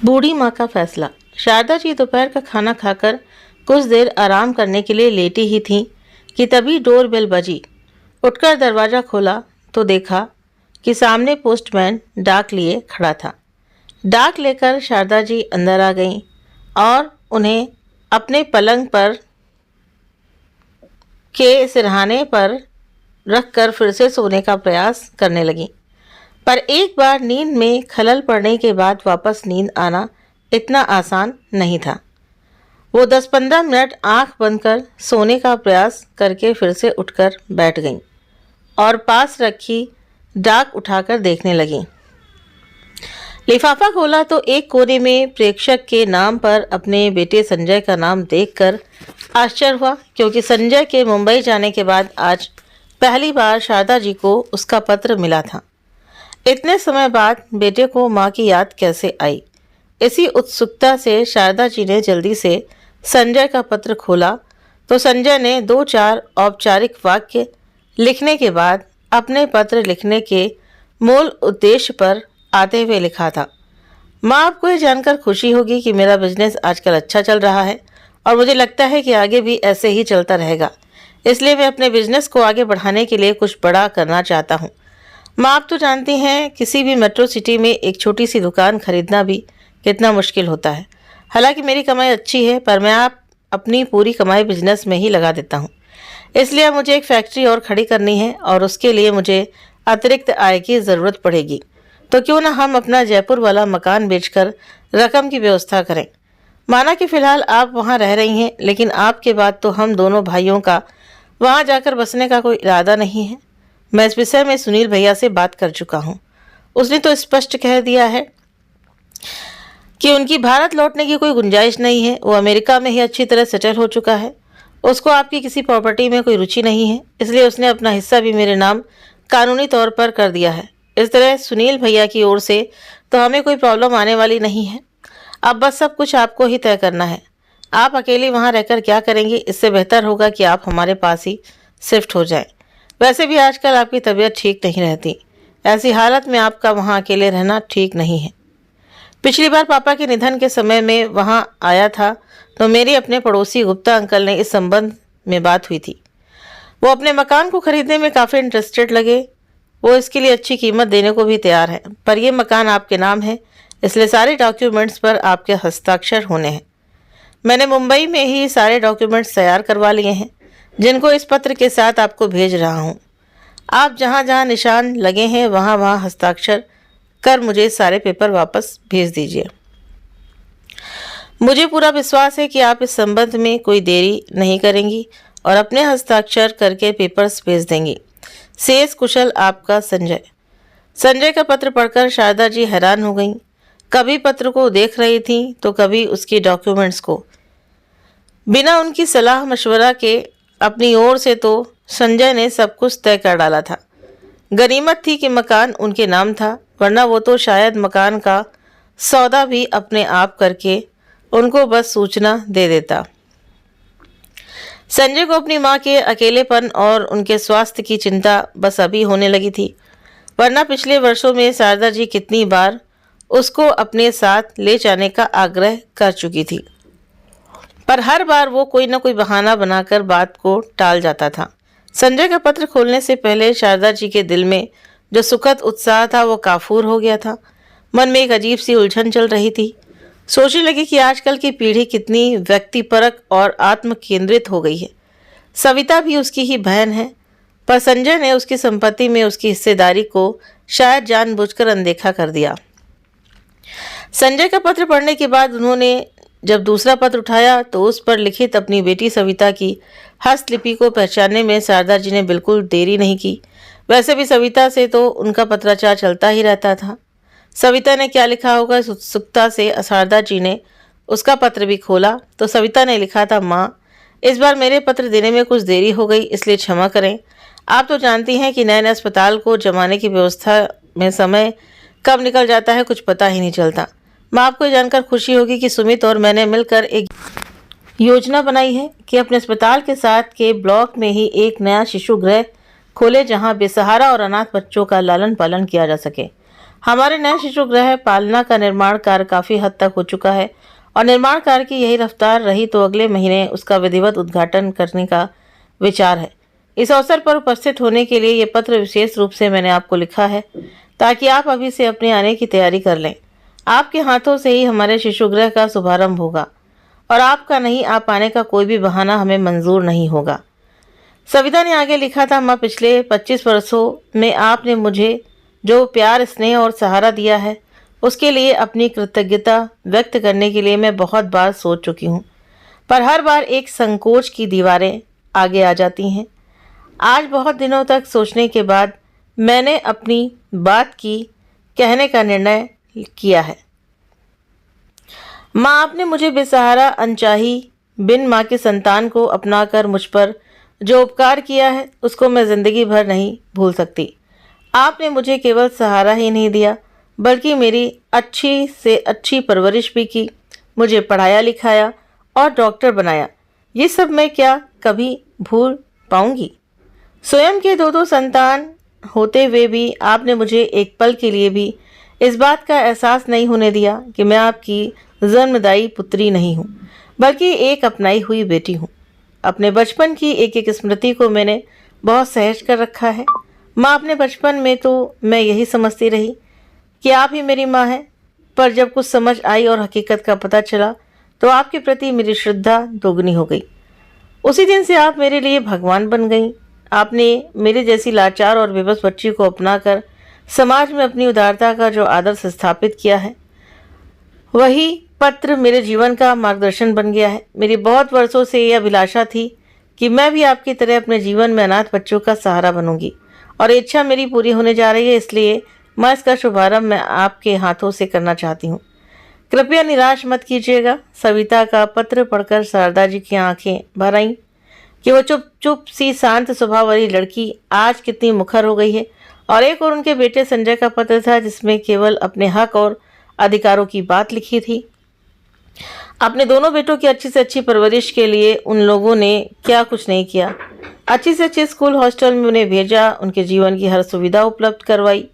बूढ़ी माँ का फैसला। शारदा जी दोपहर का खाना खाकर कुछ देर आराम करने के लिए लेटी ही थीं कि तभी डोर बेल बजी। उठकर दरवाज़ा खोला तो देखा कि सामने पोस्टमैन डाक लिए खड़ा था। डाक लेकर शारदा जी अंदर आ गईं और उन्हें अपने पलंग पर के सिरहाने पर रखकर फिर से सोने का प्रयास करने लगीं। पर एक बार नींद में खलल पड़ने के बाद वापस नींद आना इतना आसान नहीं था। वो 10-15 मिनट आंख बंद कर सोने का प्रयास करके फिर से उठकर बैठ गईं और पास रखी डाक उठाकर देखने लगीं। लिफाफा खोला तो एक कोने में प्रेषक के नाम पर अपने बेटे संजय का नाम देखकर आश्चर्य हुआ, क्योंकि संजय के मुंबई जाने के बाद आज पहली बार शारदा जी को उसका पत्र मिला था। इतने समय बाद बेटे को माँ की याद कैसे आई, इसी उत्सुकता से शारदा जी ने जल्दी से संजय का पत्र खोला तो संजय ने 2-4 औपचारिक वाक्य लिखने के बाद अपने पत्र लिखने के मूल उद्देश्य पर आते हुए लिखा था। माँ, आपको ये जानकर खुशी होगी कि मेरा बिजनेस आजकल अच्छा चल रहा है और मुझे लगता है कि आगे भी ऐसे ही चलता रहेगा। इसलिए मैं अपने बिजनेस को आगे बढ़ाने के लिए कुछ बड़ा करना चाहता हूँ। माँ, आप तो जानती हैं किसी भी मेट्रो सिटी में एक छोटी सी दुकान खरीदना भी कितना मुश्किल होता है। हालांकि मेरी कमाई अच्छी है, पर मैं अपनी पूरी कमाई बिजनेस में ही लगा देता हूँ। इसलिए अब मुझे एक फैक्ट्री और खड़ी करनी है और उसके लिए मुझे अतिरिक्त आय की ज़रूरत पड़ेगी। तो क्यों ना हम अपना जयपुर वाला मकान बेचकर रकम की व्यवस्था करें। माना कि फ़िलहाल आप वहाँ रह रही हैं, लेकिन आपके बाद तो हम दोनों भाइयों का वहाँ जाकर बसने का कोई इरादा नहीं है। मैं इस विषय में सुनील भैया से बात कर चुका हूँ। उसने तो स्पष्ट कह दिया है कि उनकी भारत लौटने की कोई गुंजाइश नहीं है। वो अमेरिका में ही अच्छी तरह सेटल हो चुका है। उसको आपकी किसी प्रॉपर्टी में कोई रुचि नहीं है, इसलिए उसने अपना हिस्सा भी मेरे नाम कानूनी तौर पर कर दिया है। इस तरह सुनील भैया की ओर से तो हमें कोई प्रॉब्लम आने वाली नहीं है। अब बस सब कुछ आपको ही तय करना है। आप अकेले वहाँ रहकर क्या करेंगे, इससे बेहतर होगा कि आप हमारे पास ही शिफ्ट हो जाएं। वैसे भी आजकल आपकी तबीयत ठीक नहीं रहती। ऐसी हालत में आपका वहाँ अकेले रहना ठीक नहीं है। पिछली बार पापा के निधन के समय में वहाँ आया था तो मेरे अपने पड़ोसी गुप्ता अंकल ने इस संबंध में बात हुई थी। वो अपने मकान को खरीदने में काफ़ी इंटरेस्टेड लगे। वो इसके लिए अच्छी कीमत देने को भी तैयार है, पर यह मकान आपके नाम है, इसलिए सारे डॉक्यूमेंट्स पर आपके हस्ताक्षर होने हैं। मैंने मुंबई में ही सारे डॉक्यूमेंट्स तैयार करवा लिए हैं, जिनको इस पत्र के साथ आपको भेज रहा हूँ। आप जहाँ जहाँ निशान लगे हैं वहाँ वहाँ हस्ताक्षर कर मुझे सारे पेपर वापस भेज दीजिए। मुझे पूरा विश्वास है कि आप इस संबंध में कोई देरी नहीं करेंगी और अपने हस्ताक्षर करके पेपर्स भेज देंगी। शेष कुशल, आपका संजय। संजय का पत्र पढ़कर शारदा जी हैरान हो गईं। कभी पत्र को देख रही थीं तो कभी उसके डॉक्यूमेंट्स को। बिना उनकी सलाह मशवरा के अपनी ओर से तो संजय ने सब कुछ तय कर डाला था। गनीमत थी कि मकान उनके नाम था, वरना वो तो शायद मकान का सौदा भी अपने आप करके उनको बस सूचना दे देता। संजय को अपनी माँ के अकेलेपन और उनके स्वास्थ्य की चिंता बस अभी होने लगी थी, वरना पिछले वर्षों में शारदा जी कितनी बार उसको अपने साथ ले जाने का आग्रह कर चुकी थी, पर हर बार वो कोई ना कोई बहाना बनाकर बात को टाल जाता था। संजय का पत्र खोलने से पहले शारदा जी के दिल में जो सुखद उत्साह था वो काफूर हो गया था। मन में एक अजीब सी उलझन चल रही थी। सोचने लगी कि आजकल की पीढ़ी कितनी व्यक्तिपरक और आत्म केंद्रित हो गई है। सविता भी उसकी ही बहन है, पर संजय ने उसकी संपत्ति में उसकी हिस्सेदारी को शायद जानबूझकर अनदेखा कर दिया। संजय का पत्र पढ़ने के बाद उन्होंने जब दूसरा पत्र उठाया तो उस पर लिखित अपनी बेटी सविता की हस्तलिपि को पहचानने में शारदा जी ने बिल्कुल देरी नहीं की। वैसे भी सविता से तो उनका पत्राचार चलता ही रहता था। सविता ने क्या लिखा होगा, इस उत्सुकता से शारदा जी ने उसका पत्र भी खोला तो सविता ने लिखा था, माँ, इस बार मेरे पत्र देने में कुछ देरी हो गई, इसलिए क्षमा करें। आप तो जानती हैं कि नए नए अस्पताल को जमाने की व्यवस्था में समय कब निकल जाता है कुछ पता ही नहीं चलता। माँ, आपको जानकर खुशी होगी कि सुमित और मैंने मिलकर एक योजना बनाई है कि अपने अस्पताल के साथ के ब्लॉक में ही एक नया शिशु गृह खोले, जहाँ बेसहारा और अनाथ बच्चों का लालन पालन किया जा सके। हमारे नए शिशु गृह पालना का निर्माण कार्य काफ़ी हद तक हो चुका है और निर्माण कार्य की यही रफ्तार रही तो अगले महीने उसका विधिवत उद्घाटन करने का विचार है। इस अवसर पर उपस्थित होने के लिए ये पत्र विशेष रूप से मैंने आपको लिखा है ताकि आप अभी से अपने आने की तैयारी कर लें। आपके हाथों से ही हमारे शिशु गृह का शुभारंभ होगा और आपका नहीं आ पाने का कोई भी बहाना हमें मंजूर नहीं होगा। सविता ने आगे लिखा था, माँ, पिछले 25 वर्षों में आपने मुझे जो प्यार, स्नेह और सहारा दिया है उसके लिए अपनी कृतज्ञता व्यक्त करने के लिए मैं बहुत बार सोच चुकी हूँ, पर हर बार एक संकोच की दीवारें आगे आ जाती हैं। आज बहुत दिनों तक सोचने के बाद मैंने अपनी बात की कहने का निर्णय किया है। माँ, आपने मुझे बेसहारा, अनचाही, बिन माँ के संतान को अपनाकर मुझ पर जो उपकार किया है उसको मैं ज़िंदगी भर नहीं भूल सकती। आपने मुझे केवल सहारा ही नहीं दिया बल्कि मेरी अच्छी से अच्छी परवरिश भी की, मुझे पढ़ाया लिखाया और डॉक्टर बनाया। ये सब मैं क्या कभी भूल पाऊंगी? स्वयं के दो संतान होते हुए भी आपने मुझे एक पल के लिए भी इस बात का एहसास नहीं होने दिया कि मैं आपकी जन्मदायी पुत्री नहीं हूँ बल्कि एक अपनाई हुई बेटी हूँ। अपने बचपन की एक एक स्मृति को मैंने बहुत सहज कर रखा है। माँ, अपने बचपन में तो मैं यही समझती रही कि आप ही मेरी माँ हैं, पर जब कुछ समझ आई और हकीकत का पता चला तो आपके प्रति मेरी श्रद्धा दोगुनी हो गई। उसी दिन से आप मेरे लिए भगवान बन गई। आपने मेरे जैसी लाचार और बेबस बच्ची को अपनाकर समाज में अपनी उदारता का जो आदर्श स्थापित किया है, वही पत्र मेरे जीवन का मार्गदर्शन बन गया है। मेरी बहुत वर्षों से यह अभिलाषा थी कि मैं भी आपकी तरह अपने जीवन में अनाथ बच्चों का सहारा बनूंगी और इच्छा मेरी पूरी होने जा रही है, इसलिए मैं इसका शुभारंभ मैं आपके हाथों से करना चाहती हूँ। कृपया निराश मत कीजिएगा। सविता का पत्र पढ़कर शारदा जी की आंखें भर आईं कि वो चुप चुप सी शांत स्वभाव वाली लड़की आज कितनी मुखर हो गई है। और एक और उनके बेटे संजय का पत्र था जिसमें केवल अपने हक और अधिकारों की बात लिखी थी। अपने दोनों बेटों की अच्छी से अच्छी परवरिश के लिए उन लोगों ने क्या कुछ नहीं किया। अच्छी से अच्छे स्कूल हॉस्टल में उन्हें भेजा, उनके जीवन की हर सुविधा उपलब्ध करवाई,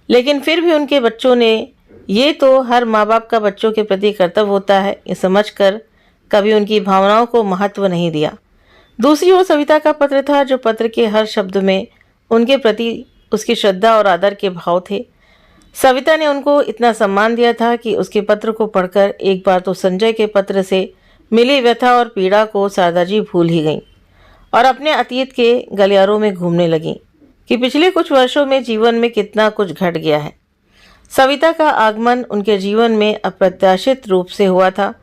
लेकिन फिर भी उनके बच्चों ने, ये तो हर माँ बाप का बच्चों के प्रति कर्तव्य होता है, ये समझकर कभी उनकी भावनाओं को महत्व नहीं दिया। दूसरी ओर सविता का पत्र था जो पत्र के हर शब्द में उनके प्रति उसकी श्रद्धा और आदर के भाव थे। सविता ने उनको इतना सम्मान दिया था कि उसके पत्र को पढ़कर एक बार तो संजय के पत्र से मिली व्यथा और पीड़ा को शारदा जी भूल ही गईं और अपने अतीत के गलियारों में घूमने लगीं कि पिछले कुछ वर्षों में जीवन में कितना कुछ घट गया है। सविता का आगमन उनके जीवन में अप्रत्याशित रूप से हुआ था।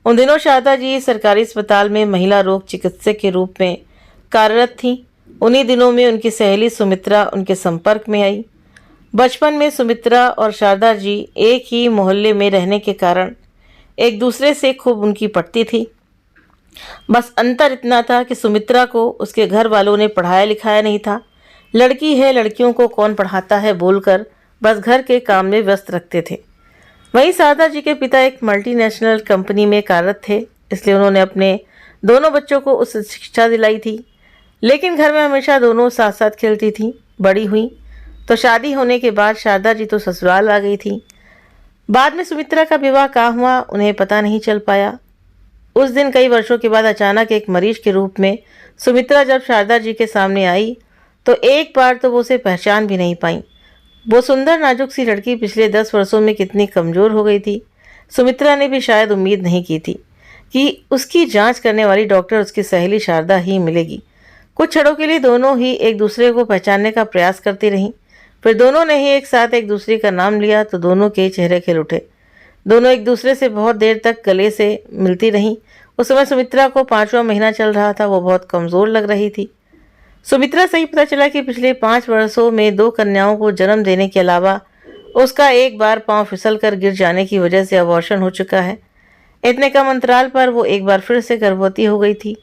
उन दिनों शारदा जी सरकारी अस्पताल में महिला रोग चिकित्सक के रूप में कार्यरत थीं। उन्हीं दिनों में उनकी सहेली सुमित्रा उनके संपर्क में आई। बचपन में सुमित्रा और शारदा जी एक ही मोहल्ले में रहने के कारण एक दूसरे से खूब उनकी पटती थी। बस अंतर इतना था कि सुमित्रा को उसके घर वालों ने पढ़ाया लिखाया नहीं था। लड़की है, लड़कियों को कौन पढ़ाता है बोलकर बस घर के काम में व्यस्त रखते थे। वहीं शारदा जी के पिता एक मल्टीनेशनल कंपनी में कार्यरत थे, इसलिए उन्होंने अपने दोनों बच्चों को उस शिक्षा दिलाई थी। लेकिन घर में हमेशा दोनों साथ साथ खेलती थीं। बड़ी हुई तो शादी होने के बाद शारदा जी तो ससुराल आ गई थी। बाद में सुमित्रा का विवाह कहाँ हुआ उन्हें पता नहीं चल पाया। उस दिन कई वर्षों के बाद अचानक एक मरीज के रूप में सुमित्रा जब शारदा जी के सामने आई तो एक बार तो वो उसे पहचान भी नहीं पाई। वो सुंदर नाजुक सी लड़की पिछले 10 वर्षों में कितनी कमज़ोर हो गई थी। सुमित्रा ने भी शायद उम्मीद नहीं की थी कि उसकी जांच करने वाली डॉक्टर उसकी सहेली शारदा ही मिलेगी। कुछ क्षणों के लिए दोनों ही एक दूसरे को पहचानने का प्रयास करती रहीं। फिर दोनों ने ही एक साथ एक दूसरे का नाम लिया तो दोनों के चेहरे खिल उठे। दोनों एक दूसरे से बहुत देर तक गले से मिलती रहीं। उस समय सुमित्रा को 5वां महीना चल रहा था। वो बहुत कमज़ोर लग रही थी। सुमित्रा से ही पता चला कि पिछले 5 वर्षों में 2 कन्याओं को जन्म देने के अलावा उसका एक बार पांव फिसल कर गिर जाने की वजह से अबॉर्शन हो चुका है। इतने कम अंतराल पर वो एक बार फिर से गर्भवती हो गई थी।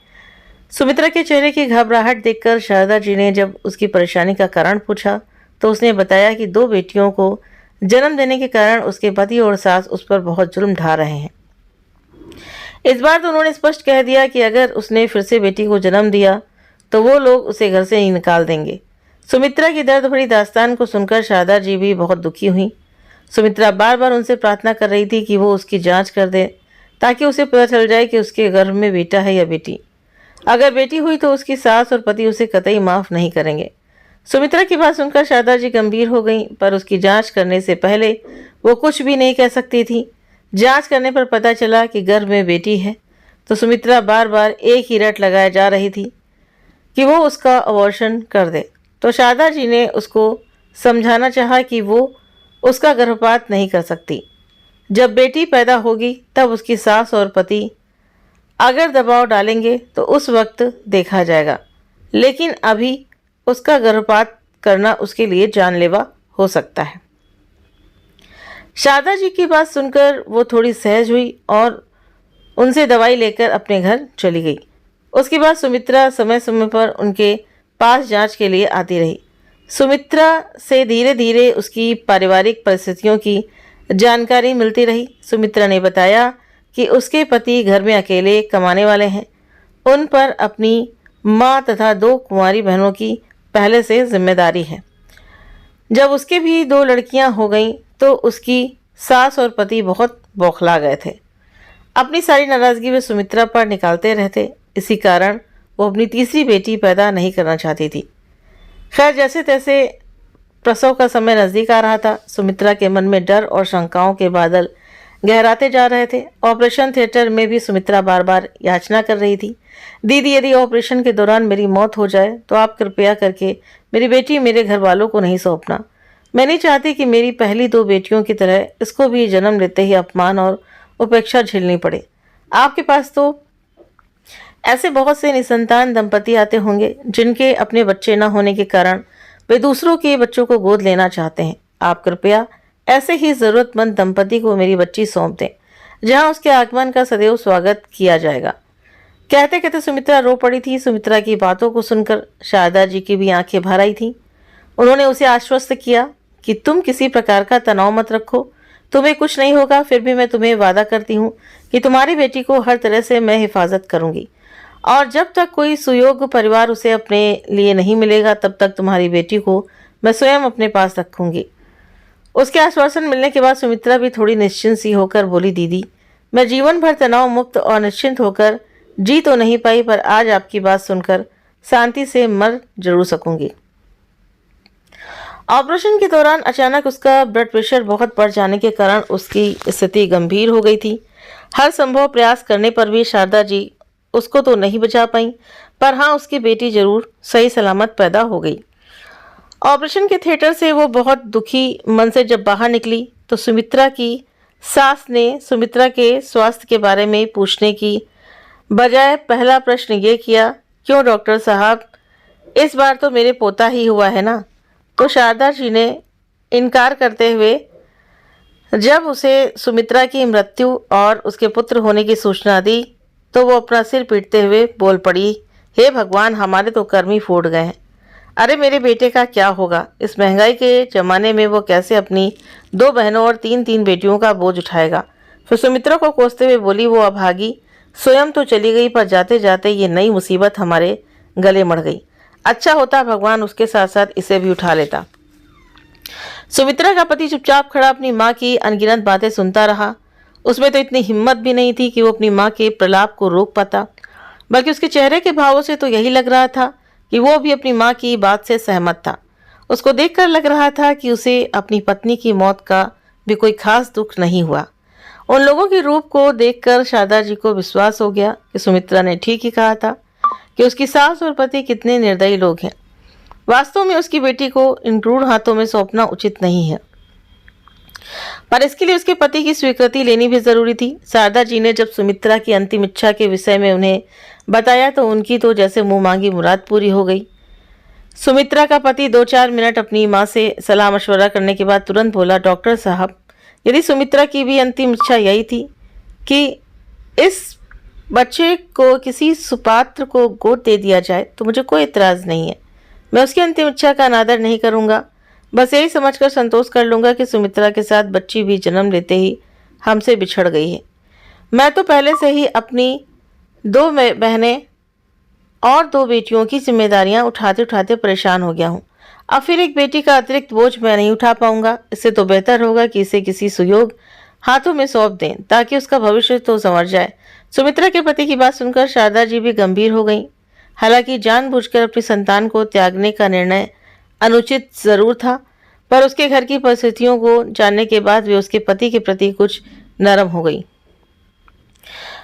सुमित्रा के चेहरे की घबराहट देखकर शारदा जी ने जब उसकी परेशानी का कारण पूछा तो उसने बताया कि 2 बेटियों को जन्म देने के कारण उसके पति और सास उस पर बहुत जुल्म ढा रहे हैं। इस बार तो उन्होंने स्पष्ट कह दिया कि अगर उसने फिर से बेटी को जन्म दिया तो वो लोग उसे घर से ही निकाल देंगे। सुमित्रा की दर्द भरी दास्तान को सुनकर शारदा जी भी बहुत दुखी हुई। सुमित्रा बार बार उनसे प्रार्थना कर रही थी कि वो उसकी जांच कर दे, ताकि उसे पता चल जाए कि उसके गर्भ में बेटा है या बेटी। अगर बेटी हुई तो उसकी सास और पति उसे कतई माफ नहीं करेंगे। सुमित्रा की बात सुनकर शारदा जी गंभीर हो गईं, पर उसकी जांच करने से पहले वो कुछ भी नहीं कह सकती थी। जांच करने पर पता चला कि गर्भ में बेटी है, तो सुमित्रा बार बार एक ही रट लगाए जा रही थी कि वो उसका अबॉर्शन कर दे। तो शारदा जी ने उसको समझाना चाहा कि वो उसका गर्भपात नहीं कर सकती। जब बेटी पैदा होगी तब उसकी सास और पति अगर दबाव डालेंगे तो उस वक्त देखा जाएगा, लेकिन अभी उसका गर्भपात करना उसके लिए जानलेवा हो सकता है। शारदा जी की बात सुनकर वो थोड़ी सहज हुई और उनसे दवाई लेकर अपने घर चली गई। उसके बाद सुमित्रा समय समय पर उनके पास जांच के लिए आती रही। सुमित्रा से धीरे धीरे उसकी पारिवारिक परिस्थितियों की जानकारी मिलती रही। सुमित्रा ने बताया कि उसके पति घर में अकेले कमाने वाले हैं। उन पर अपनी माँ तथा 2 कुंवारी बहनों की पहले से जिम्मेदारी है। जब उसके भी 2 लड़कियां हो गईं तो उसकी सास और पति बहुत बौखला गए थे। अपनी सारी नाराज़गी वे सुमित्रा पर निकालते रहते। इसी कारण वो अपनी तीसरी बेटी पैदा नहीं करना चाहती थी। खैर, जैसे तैसे प्रसव का समय नज़दीक आ रहा था। सुमित्रा के मन में डर और शंकाओं के बादल गहराते जा रहे थे। ऑपरेशन थिएटर में भी सुमित्रा बार बार याचना कर रही थी, दीदी यदि ऑपरेशन के दौरान मेरी मौत हो जाए तो आप कृपया करके मेरी बेटी मेरे घर वालों को नहीं सौंपना। मैं नहीं चाहती कि मेरी पहली 2 बेटियों की तरह इसको भी जन्म लेते ही अपमान और उपेक्षा झेलनी पड़े। आपके पास तो ऐसे बहुत से निसंतान दंपति आते होंगे जिनके अपने बच्चे न होने के कारण वे दूसरों के बच्चों को गोद लेना चाहते हैं। आप कृपया ऐसे ही ज़रूरतमंद दंपति को मेरी बच्ची सौंप दें, जहां उसके आगमन का सदैव स्वागत किया जाएगा। कहते कहते सुमित्रा रो पड़ी थी। सुमित्रा की बातों को सुनकर शारदा जी की भी आंखें भर आई थीं। उन्होंने उसे आश्वस्त किया कि तुम किसी प्रकार का तनाव मत रखो, तुम्हें कुछ नहीं होगा। फिर भी मैं तुम्हें वादा करती हूँ कि तुम्हारी बेटी को हर तरह से मैं हिफाजत करूँगी, और जब तक कोई सुयोग्य परिवार उसे अपने लिए नहीं मिलेगा तब तक तुम्हारी बेटी को मैं स्वयं अपने पास रखूँगी। उसके आश्वासन मिलने के बाद सुमित्रा भी थोड़ी निश्चिंत सी होकर बोली, दीदी मैं जीवन भर तनाव मुक्त और निश्चिंत होकर जी तो नहीं पाई, पर आज आपकी बात सुनकर शांति से मर जरूर सकूंगी। ऑपरेशन के दौरान अचानक उसका ब्लड प्रेशर बहुत बढ़ जाने के कारण उसकी स्थिति गंभीर हो गई थी। हर संभव प्रयास करने पर भी शारदा जी उसको तो नहीं बचा पाई, पर हाँ उसकी बेटी जरूर सही सलामत पैदा हो गई। ऑपरेशन के थिएटर से वो बहुत दुखी मन से जब बाहर निकली तो सुमित्रा की सास ने सुमित्रा के स्वास्थ्य के बारे में पूछने की बजाय पहला प्रश्न ये किया, क्यों डॉक्टर साहब, इस बार तो मेरे पोता ही हुआ है ना। तो शारदा जी ने इनकार करते हुए जब उसे सुमित्रा की मृत्यु और उसके पुत्र होने की सूचना दी तो वो अपना सिर पीटते हुए बोल पड़ी, हे भगवान, हमारे तो कर्म ही फूट गए हैं। अरे मेरे बेटे का क्या होगा? इस महंगाई के ज़माने में वो कैसे अपनी 2 बहनों और 3 बेटियों का बोझ उठाएगा। फिर सुमित्रा को कोसते हुए बोली, वो अभागी स्वयं तो चली गई, पर जाते जाते ये नई मुसीबत हमारे गले मड़ गई। अच्छा होता भगवान उसके साथ साथ इसे भी उठा लेता। सुमित्रा का पति चुपचाप खड़ा अपनी माँ की अनगिनत बातें सुनता रहा। उसमें तो इतनी हिम्मत भी नहीं थी कि वो अपनी माँ के प्रलाप को रोक पाता, बल्कि उसके चेहरे के भावों से तो यही लग रहा था कि वो भी अपनी माँ की बात से सहमत था। उसको देखकर लग रहा था कि उसे अपनी पत्नी की मौत का भी कोई खास दुख नहीं हुआ। उन लोगों के रूप को देखकर शारदा जी को विश्वास हो गया कि सुमित्रा ने ठीक ही कहा था कि उसकी सास और पति कितने निर्दयी लोग हैं। वास्तव में उसकी बेटी को इन क्रूर हाथों में सौंपना उचित नहीं है, पर इसके लिए उसके पति की स्वीकृति लेनी भी जरूरी थी। शारदा जी ने जब सुमित्रा की अंतिम इच्छा के विषय में उन्हें बताया तो उनकी तो जैसे मुंह मांगी मुराद पूरी हो गई। सुमित्रा का पति 2-4 मिनट अपनी माँ से सलाह मशवरा करने के बाद तुरंत बोला, डॉक्टर साहब, यदि सुमित्रा की भी अंतिम इच्छा यही थी कि इस बच्चे को किसी सुपात्र को गोद दे दिया जाए तो मुझे कोई इतराज़ नहीं है। मैं उसकी अंतिम इच्छा का अनादर नहीं करूँगा। बस यही समझकर संतोष कर लूँगा कि सुमित्रा के साथ बच्ची भी जन्म लेते ही हमसे बिछड़ गई है। मैं तो पहले से ही अपनी 2 बहनें और 2 बेटियों की जिम्मेदारियां उठाते उठाते परेशान हो गया हूँ। अब फिर एक बेटी का अतिरिक्त बोझ मैं नहीं उठा पाऊंगा। इससे तो बेहतर होगा कि इसे किसी सुयोग हाथों में सौंप दें ताकि उसका भविष्य तो संवर जाए। सुमित्रा के पति की बात सुनकर शारदा जी भी गंभीर हो गईं। हालांकि जानबूझकर अपनी संतान को त्यागने का निर्णय अनुचित जरूर था, पर उसके घर की परिस्थितियों को जानने के बाद वे उसके पति के प्रति कुछ नरम हो गई।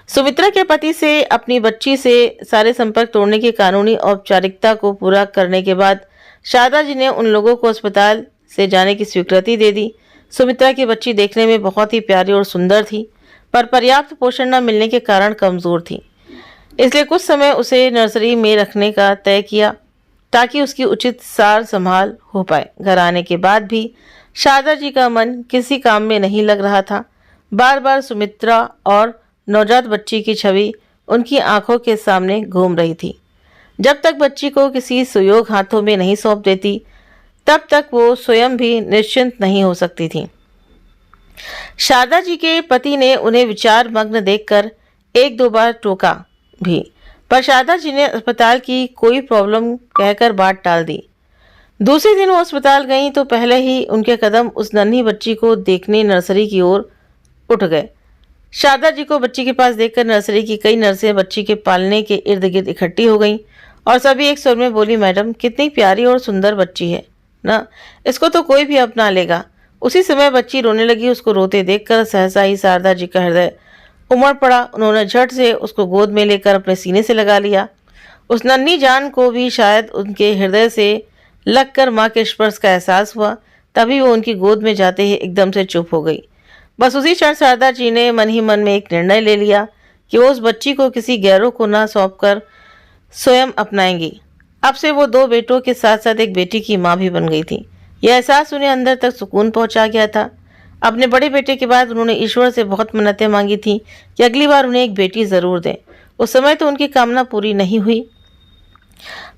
सुमित्रा के पति से अपनी बच्ची से सारे संपर्क तोड़ने की कानूनी औपचारिकता को पूरा करने के बाद शारदा जी ने उन लोगों को अस्पताल से जाने की स्वीकृति दे दी। सुमित्रा की बच्ची देखने में बहुत ही प्यारी और सुंदर थी, पर पर्याप्त पोषण न मिलने के कारण कमजोर थी। इसलिए कुछ समय उसे नर्सरी में रखने का तय किया ताकि उसकी उचित सार संभाल हो पाए। घर आने के बाद भी शारदा जी का मन किसी काम में नहीं लग रहा था। बार बार सुमित्रा और नवजात बच्ची की छवि उनकी आंखों के सामने घूम रही थी। जब तक बच्ची को किसी सुयोग हाथों में नहीं सौंप देती, तब तक वो स्वयं भी निश्चिंत नहीं हो सकती थी। शारदा जी के पति ने उन्हें विचार मग्न देखकर एक दो बार टोका भी, पर शारदा जी ने अस्पताल की कोई प्रॉब्लम कहकर बात टाल दी। दूसरे दिन वो अस्पताल गईं तो पहले ही उनके कदम उस नन्ही बच्ची को देखने नर्सरी की ओर उठ गए। शारदा जी को बच्ची के पास देखकर नर्सरी की कई नर्सें बच्ची के पालने के इर्द गिर्द इकट्ठी हो गईं और सभी एक स्वर में बोली, मैडम कितनी प्यारी और सुंदर बच्ची है ना, इसको तो कोई भी अपना लेगा। उसी समय बच्ची रोने लगी। उसको रोते देखकर सहसा ही शारदा जी का हृदय उमड़ पड़ा। उन्होंने झट से उसको गोद में लेकर अपने सीने से लगा लिया। उस नन्ही जान को भी शायद उनके हृदय से लगकर माँ के स्पर्श का एहसास हुआ। तभी वो उनकी गोद में जाते ही एकदम से चुप हो गई। बस उसी क्षण शारदा जी ने मन ही मन में एक निर्णय ले लिया कि वो उस बच्ची को किसी गैरों को ना सौंपकर स्वयं अपनाएंगी। अब से वो दो बेटों के साथ साथ एक बेटी की माँ भी बन गई थी। यह एहसास उन्हें अंदर तक सुकून पहुंचा गया था। अपने बड़े बेटे के बाद उन्होंने ईश्वर से बहुत मन्नतें मांगी थी कि अगली बार उन्हें एक बेटी जरूर दें। उस समय तो उनकी कामना पूरी नहीं हुई,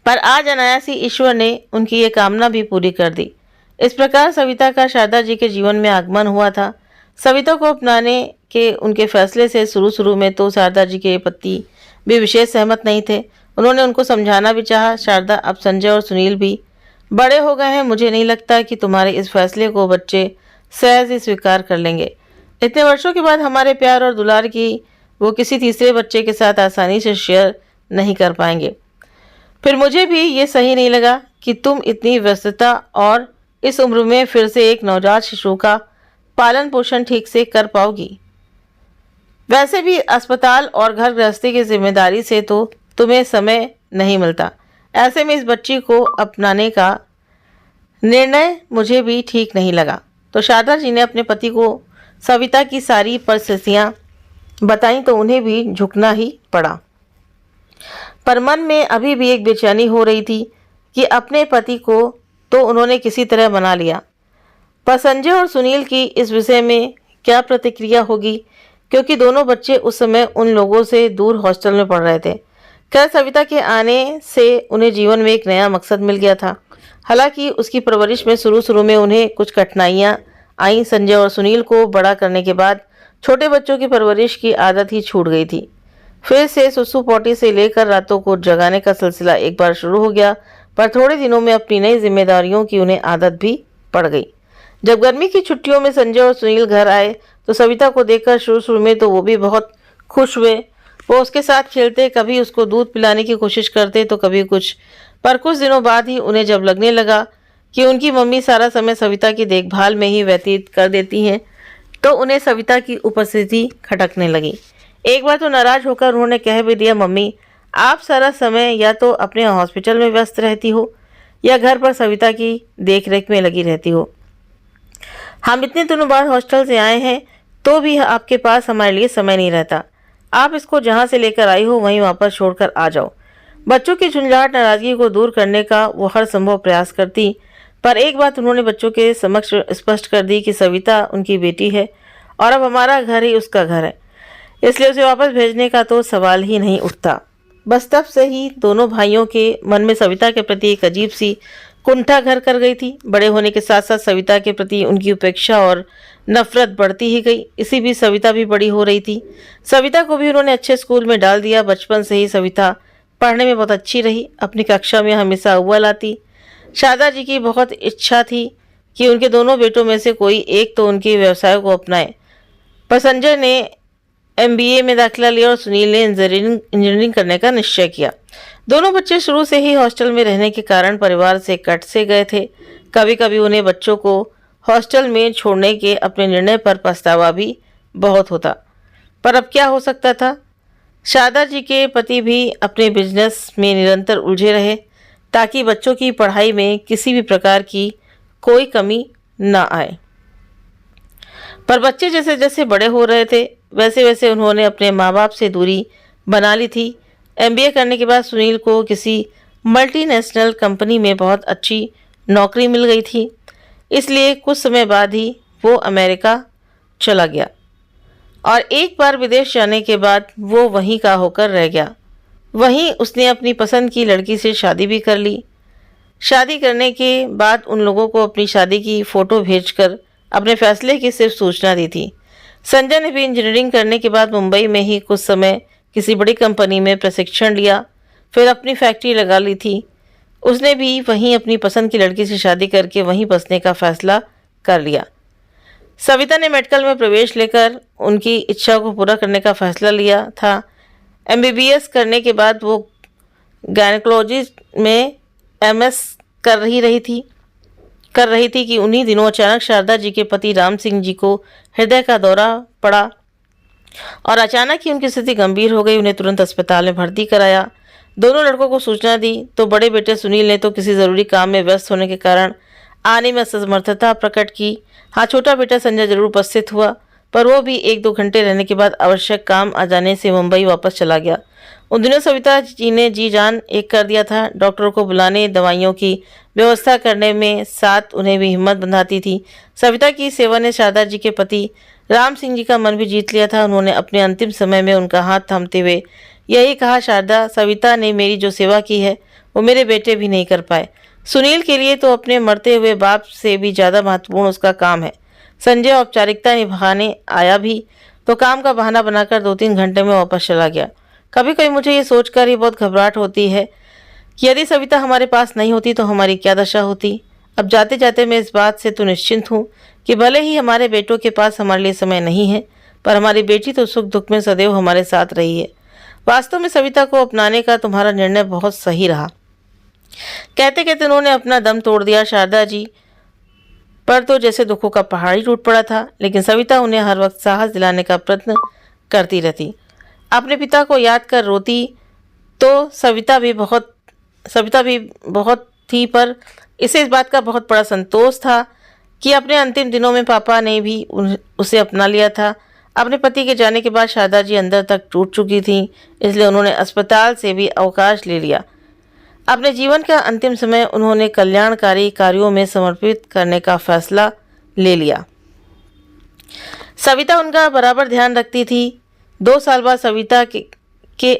पर आज अनायास ही ईश्वर ने उनकी ये कामना भी पूरी कर दी। इस प्रकार सविता का शारदा जी के जीवन में आगमन हुआ था। सविता को अपनाने के उनके फैसले से शुरू में तो शारदा जी के पति भी विशेष सहमत नहीं थे। उन्होंने उनको समझाना भी चाहा, शारदा अब संजय और सुनील भी बड़े हो गए हैं, मुझे नहीं लगता कि तुम्हारे इस फैसले को बच्चे सहज ही स्वीकार कर लेंगे। इतने वर्षों के बाद हमारे प्यार और दुलार की वो किसी तीसरे बच्चे के साथ आसानी से शेयर नहीं कर पाएंगे। फिर मुझे भी ये सही नहीं लगा कि तुम इतनी व्यस्तता और इस उम्र में फिर से एक नवजात शिशु का पालन पोषण ठीक से कर पाओगी। वैसे भी अस्पताल और घर गृहस्थी की जिम्मेदारी से तो तुम्हें समय नहीं मिलता। ऐसे में इस बच्ची को अपनाने का निर्णय मुझे भी ठीक नहीं लगा। तो शारदा जी ने अपने पति को सविता की सारी परिस्थितियां बताई तो उन्हें भी झुकना ही पड़ा। पर मन में अभी भी एक बेचैनी हो रही थी कि अपने पति को तो उन्होंने किसी तरह मना लिया, पर संजय और सुनील की इस विषय में क्या प्रतिक्रिया होगी, क्योंकि दोनों बच्चे उस समय उन लोगों से दूर हॉस्टल में पढ़ रहे थे। खैर, सविता के आने से उन्हें जीवन में एक नया मकसद मिल गया था। हालांकि उसकी परवरिश में शुरू में उन्हें कुछ कठिनाइयां आईं। संजय और सुनील को बड़ा करने के बाद छोटे बच्चों की परवरिश की आदत ही छूट गई थी। फिर से सुसु पोटी से लेकर रातों को जगाने का सिलसिला एक बार शुरू हो गया, पर थोड़े दिनों में अपनी नई जिम्मेदारियों की उन्हें आदत भी पड़ गई। जब गर्मी की छुट्टियों में संजय और सुनील घर आए तो सविता को देखकर शुरू में तो वो भी बहुत खुश हुए। वो उसके साथ खेलते, कभी उसको दूध पिलाने की कोशिश करते तो कभी कुछ। पर कुछ दिनों बाद ही उन्हें जब लगने लगा कि उनकी मम्मी सारा समय सविता की देखभाल में ही व्यतीत कर देती हैं, तो उन्हें सविता की उपस्थिति खटकने लगी। एक बार तो नाराज होकर उन्होंने कह भी दिया, मम्मी आप सारा समय या तो अपने हॉस्पिटल में व्यस्त रहती हो या घर पर सविता की देखरेख में लगी रहती हो। हम इतने दिनों बाद हॉस्टल से आए हैं तो भी आपके पास हमारे लिए समय नहीं रहता। आप इसको जहाँ से लेकर आई हो वहीं वापस छोड़कर आ जाओ। बच्चों की झुंझलाहट नाराजगी को दूर करने का वो हर संभव प्रयास करती, पर एक बात उन्होंने बच्चों के समक्ष स्पष्ट कर दी कि सविता उनकी बेटी है और अब हमारा घर ही उसका घर है, इसलिए उसे वापस भेजने का तो सवाल ही नहीं उठता। बस तब से ही दोनों भाइयों के मन में सविता के प्रति एक अजीब सी कुंठा घर कर गई थी। बड़े होने के साथ साथ सविता के प्रति उनकी उपेक्षा और नफरत बढ़ती ही गई। इसी बीच सविता भी बड़ी हो रही थी। सविता को भी उन्होंने अच्छे स्कूल में डाल दिया। बचपन से ही सविता पढ़ने में बहुत अच्छी रही, अपनी कक्षा में हमेशा अव्वल आती। शारदा जी की बहुत इच्छा थी कि उनके दोनों बेटों में से कोई एक तो उनके व्यवसाय को अपनाए, पर संजय ने एमबीए में दाखिला लिया और सुनील ने इंजीनियरिंग करने का निश्चय किया। दोनों बच्चे शुरू से ही हॉस्टल में रहने के कारण परिवार से कट से गए थे। कभी कभी उन्हें बच्चों को हॉस्टल में छोड़ने के अपने निर्णय पर पछतावा भी बहुत होता, पर अब क्या हो सकता था। शारदा जी के पति भी अपने बिजनेस में निरंतर उलझे रहे ताकि बच्चों की पढ़ाई में किसी भी प्रकार की कोई कमी न आए। पर बच्चे जैसे जैसे बड़े हो रहे थे वैसे वैसे उन्होंने अपने माँ बाप से दूरी बना ली थी। एमबीए करने के बाद सुनील को किसी मल्टीनेशनल कंपनी में बहुत अच्छी नौकरी मिल गई थी, इसलिए कुछ समय बाद ही वो अमेरिका चला गया और एक बार विदेश जाने के बाद वो वहीं का होकर रह गया। वहीं उसने अपनी पसंद की लड़की से शादी भी कर ली। शादी करने के बाद उन लोगों को अपनी शादी की फ़ोटो भेजकर अपने फैसले की सिर्फ सूचना दी थी। संजय ने भी इंजीनियरिंग करने के बाद मुंबई में ही कुछ समय किसी बड़ी कंपनी में प्रशिक्षण लिया, फिर अपनी फैक्ट्री लगा ली थी। उसने भी वहीं अपनी पसंद की लड़की से शादी करके वहीं बसने का फैसला कर लिया। सविता ने मेडिकल में प्रवेश लेकर उनकी इच्छा को पूरा करने का फैसला लिया था। एमबीबीएस करने के बाद वो गायनेकोलॉजी में एमएस कर रही थी कि उन्हीं दिनों अचानक शारदा जी के पति राम सिंह जी को हृदय का दौरा पड़ा और अचानक ही उनकी स्थिति गंभीर हो गई। उन्हें तुरंत अस्पताल में भर्ती कराया। दोनों लड़कों को सूचना दी तो बड़े बेटे सुनील ने तो किसी ज़रूरी काम में व्यस्त होने के कारण आने में असमर्थता प्रकट की। हाँ, छोटा बेटा संजय जरूर उपस्थित हुआ, पर वो भी 1-2 घंटे रहने के बाद आवश्यक काम आ जाने से मुंबई वापस चला गया। उन दिनों सविता जी ने जी जान एक कर दिया था। डॉक्टरों को बुलाने, दवाइयों की व्यवस्था करने में साथ उन्हें भी हिम्मत बंधाती थी। सविता की सेवा ने शारदा जी के पति राम सिंह जी का मन भी जीत लिया था। उन्होंने अपने अंतिम समय में उनका हाथ थामते हुए यही कहा, शारदा, सविता ने मेरी जो सेवा की है वो मेरे बेटे भी नहीं कर पाए। सुनील के लिए तो अपने मरते हुए बाप से भी ज़्यादा महत्वपूर्ण उसका काम है। संजय औपचारिकता निभाने आया भी तो काम का बहाना बनाकर 2-3 घंटे में वापस चला गया। कभी कभी मुझे ये सोचकर ही बहुत घबराहट होती है कि यदि सविता हमारे पास नहीं होती तो हमारी क्या दशा होती। अब जाते जाते मैं इस बात से तो निश्चिंत हूँ कि भले ही हमारे बेटों के पास हमारे लिए समय नहीं है, पर हमारी बेटी तो सुख दुख में सदैव हमारे साथ रही है। वास्तव में सविता को अपनाने का तुम्हारा निर्णय बहुत सही रहा। कहते कहते उन्होंने अपना दम तोड़ दिया। शारदा जी पर तो जैसे दुखों का पहाड़ ही टूट पड़ा था, लेकिन सविता उन्हें हर वक्त साहस दिलाने का प्रयत्न करती रहती। अपने पिता को याद कर रोती तो सविता भी बहुत थी, पर इसे इस बात का बहुत बड़ा संतोष था कि अपने अंतिम दिनों में पापा ने भी उसे अपना लिया था। अपने पति के जाने के बाद शारदा जी अंदर तक टूट चुकी थी, इसलिए उन्होंने अस्पताल से भी अवकाश ले लिया। अपने जीवन का अंतिम समय उन्होंने कल्याणकारी कार्यों में समर्पित करने का फैसला ले लिया। सविता उनका बराबर ध्यान रखती थी। 2 साल बाद सविता के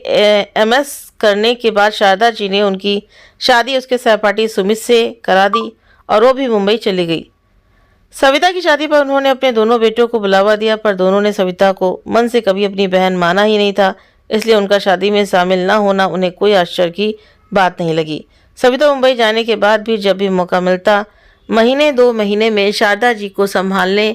एमएस करने के बाद शारदा जी ने उनकी शादी उसके सहपाठी सुमित से करा दी और वो भी मुंबई चली गई। सविता की शादी पर उन्होंने अपने दोनों बेटों को बुलावा दिया, पर दोनों ने सविता को मन से कभी अपनी बहन माना ही नहीं था, इसलिए उनका शादी में शामिल न होना उन्हें कोई आश्चर्य की बात नहीं लगी। सविता मुंबई जाने के बाद भी जब भी मौका मिलता 1-2 महीने में शारदा जी को संभालने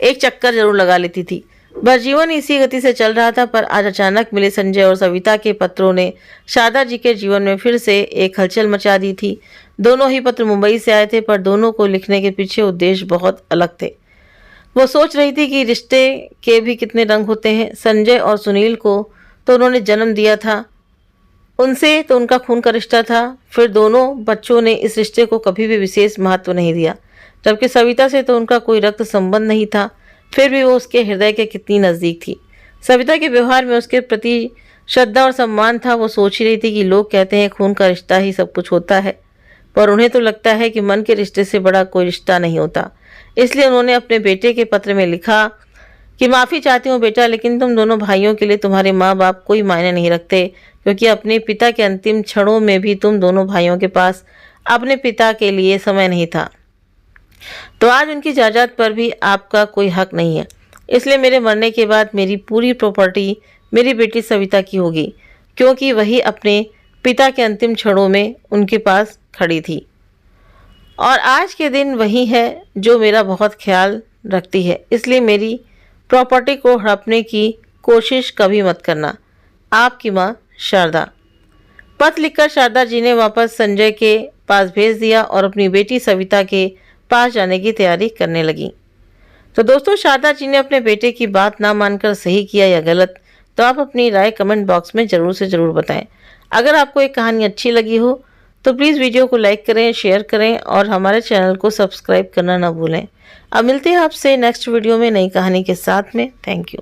एक चक्कर जरूर लगा लेती थी। बस जीवन इसी गति से चल रहा था, पर आज अचानक मिले संजय और सविता के पत्रों ने शारदा जी के जीवन में फिर से एक हलचल मचा दी थी। दोनों ही पत्र मुंबई से आए थे, पर दोनों को लिखने के पीछे उद्देश्य बहुत अलग थे। वो सोच रही थी कि रिश्ते के भी कितने रंग होते हैं। संजय और सुनील को तो उन्होंने जन्म दिया था, उनसे तो उनका खून का रिश्ता था। फिर दोनों बच्चों ने इस रिश्ते को कभी भी विशेष महत्व नहीं दिया, जबकि सविता से तो उनका कोई रक्त संबंध नहीं था, फिर भी वो उसके हृदय के कितनी नज़दीक थी। सविता के व्यवहार में उसके प्रति श्रद्धा और सम्मान था। वो सोच ही रही थी कि लोग कहते हैं खून का रिश्ता ही सब कुछ होता है, पर उन्हें तो लगता है कि मन के रिश्ते से बड़ा कोई रिश्ता नहीं होता। इसलिए उन्होंने अपने बेटे के पत्र में लिखा कि माफ़ी चाहती हूँ बेटा, लेकिन तुम दोनों भाइयों के लिए तुम्हारे माँ बाप कोई मायने नहीं रखते, क्योंकि अपने पिता के अंतिम क्षणों में भी तुम दोनों भाइयों के पास अपने पिता के लिए समय नहीं था। तो आज उनकी जायदाद पर भी आपका कोई हक नहीं है। इसलिए मेरे मरने के बाद मेरी पूरी प्रॉपर्टी मेरी बेटी सविता की होगी, क्योंकि वही अपने पिता के अंतिम क्षणों में उनके पास खड़ी थी। और आज के दिन वही है जो मेरा बहुत ख्याल रखती है, इसलिए मेरी प्रॉपर्टी को हड़पने की कोशिश कभी मत करना। आपकी माँ शारदा। पत्र लिखकर शारदा जी ने वापस संजय के पास भेज दिया और अपनी बेटी सविता के पास जाने की तैयारी करने लगी। तो दोस्तों, शारदा जी ने अपने बेटे की बात ना मानकर सही किया या गलत, तो आप अपनी राय कमेंट बॉक्स में ज़रूर से ज़रूर बताएं। अगर आपको एक कहानी अच्छी लगी हो तो प्लीज़ वीडियो को लाइक करें, शेयर करें और हमारे चैनल को सब्सक्राइब करना ना भूलें। अब मिलते हैं आपसे नेक्स्ट वीडियो में नई कहानी के साथ में। Thank you.